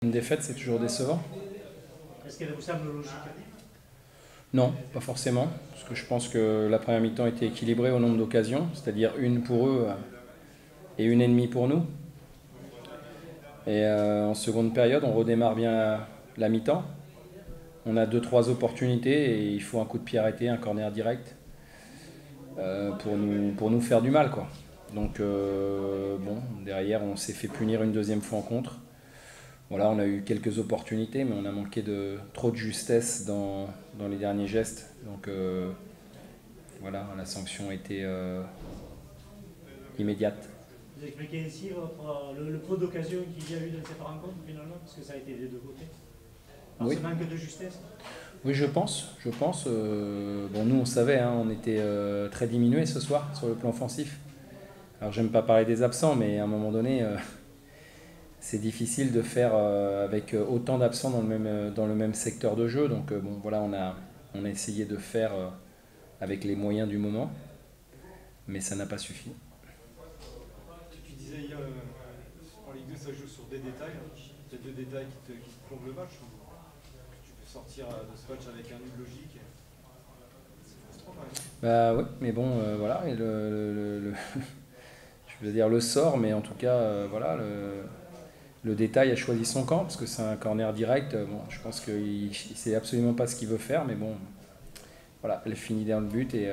Une défaite, c'est toujours décevant? Est-ce qu'elle vous semble logique? Non, pas forcément, parce que je pense que la première mi-temps était équilibrée au nombre d'occasions, c'est-à-dire une pour eux et une et demie pour nous. Et en seconde période, on redémarre bien la mi-temps. On a deux trois opportunités et il faut un coup de pied arrêté, un corner direct pour nous faire du mal, quoi. Donc bon, derrière, on s'est fait punir une deuxième fois en contre. Voilà, on a eu quelques opportunités, mais on a manqué de trop de justesse dans les derniers gestes. Donc voilà, la sanction était immédiate. Vous expliquez ici le peu d'occasions qu'il y a eu dans cette rencontre finalement, parce que ça a été des deux côtés. Alors Oui, ce manque de justesse. oui, je pense. Bon, nous, on savait, hein, on était très diminués ce soir sur le plan offensif. Alors, j'aime pas parler des absents, mais à un moment donné, c'est difficile de faire avec autant d'absents dans le même secteur de jeu. Donc, bon, voilà, on a essayé de faire avec les moyens du moment, mais ça n'a pas suffi. Tu disais hier, en Ligue 2, ça joue sur des détails. Il y a deux détails qui te plombent le match. Tu peux sortir de ce match avec un nul logique. C'est frustrant quand même. Bah oui, mais bon, voilà, et je veux dire le sort, mais en tout cas, voilà, le détail a choisi son camp, parce que c'est un corner direct. Bon, je pense qu'il ne sait absolument pas ce qu'il veut faire, mais bon, voilà, elle finit dans le but, et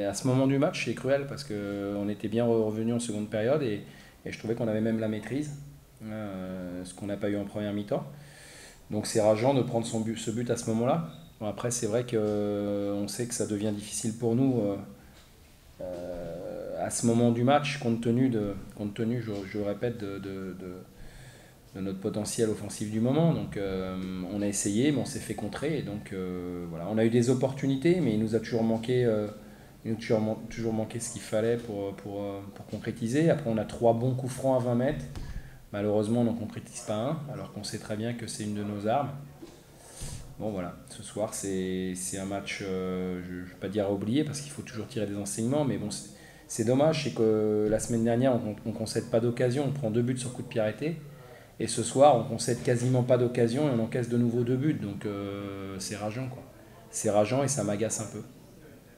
à ce moment du match, c'est cruel, parce qu'on était bien revenu en seconde période, et je trouvais qu'on avait même la maîtrise, ce qu'on n'a pas eu en première mi-temps. Donc c'est rageant de prendre ce but à ce moment-là. Bon, après, c'est vrai qu'on sait que ça devient difficile pour nous à ce moment du match, compte tenu, je le répète, de notre potentiel offensif du moment. Donc on a essayé, mais on s'est fait contrer. Et donc voilà, on a eu des opportunités, mais il nous a toujours manqué, toujours manqué ce qu'il fallait pour concrétiser. Après, on a trois bons coups francs à 20 mètres. Malheureusement, on n'en concrétise pas un, alors qu'on sait très bien que c'est une de nos armes. Bon voilà, ce soir c'est un match, je ne vais pas dire à oublier parce qu'il faut toujours tirer des enseignements, mais bon, c'est dommage, c'est que la semaine dernière on ne concède pas d'occasion, on prend deux buts sur coup de pied arrêté, et ce soir on concède quasiment pas d'occasion et on encaisse de nouveau deux buts, donc c'est rageant quoi. C'est rageant et ça m'agace un peu.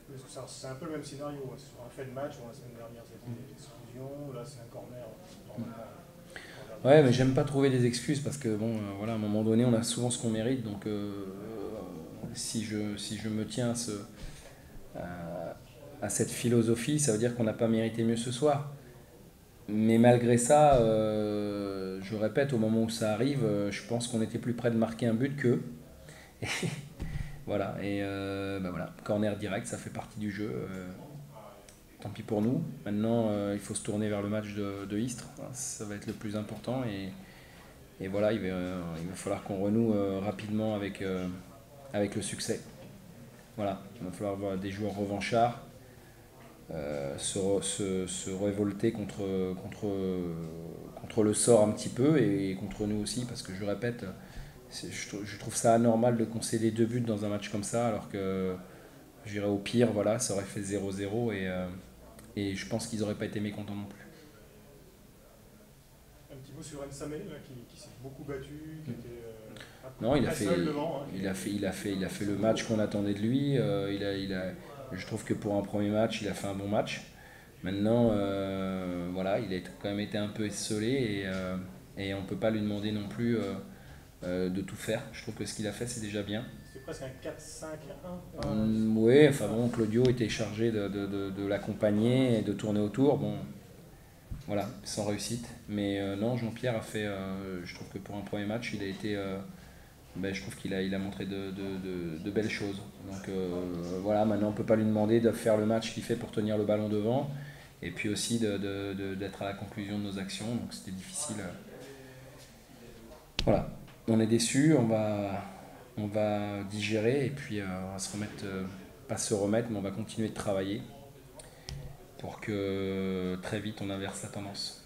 Parce que c'est un peu le même scénario. Sur un fait de match, la semaine dernière c'était l'exclusion, là c'est un corner. Normalement, corner Ouais, mais direct. j'aime pas trouver des excuses parce que bon, voilà, à un moment donné on a souvent ce qu'on mérite, donc si je me tiens à cette philosophie, ça veut dire qu'on n'a pas mérité mieux ce soir. Mais malgré ça, je répète, au moment où ça arrive, je pense qu'on était plus près de marquer un but qu'eux. Voilà, et bah voilà, corner direct, ça fait partie du jeu. Tant pis pour nous. Maintenant, il faut se tourner vers le match de Istres. Ça va être le plus important. Et voilà, il va falloir qu'on renoue rapidement avec le succès. Voilà, il va falloir avoir des joueurs revanchards, se révolter contre le sort un petit peu et contre nous aussi, parce que je répète, je trouve ça anormal de concéder deux buts dans un match comme ça, alors que je dirais au pire, voilà, ça aurait fait 0-0 et je pense qu'ils n'auraient pas été mécontents non plus. Un petit mot sur Nsamé là, qui s'est beaucoup battu, qui était Non, il a très fait, seul devant. Hein, il a fait, il a fait, il a fait le match qu'on attendait de lui. Je trouve que pour un premier match, il a fait un bon match. Maintenant, voilà, il a quand même été un peu essolé et on ne peut pas lui demander non plus de tout faire. Je trouve que ce qu'il a fait, c'est déjà bien. c'était presque un 4-5-1. Oui, enfin bon, Claudio était chargé de l'accompagner et de tourner autour. Bon, voilà, sans réussite. Mais non, Jean-Pierre a fait, je trouve que pour un premier match, il a été, ben, je trouve qu'il a montré de belles choses. Donc voilà, maintenant on ne peut pas lui demander de faire le match qu'il fait pour tenir le ballon devant et puis aussi d'être à la conclusion de nos actions. Donc c'était difficile. Voilà, on est déçus, on va digérer et puis on va se remettre, pas se remettre, mais on va continuer de travailler pour que très vite on inverse la tendance.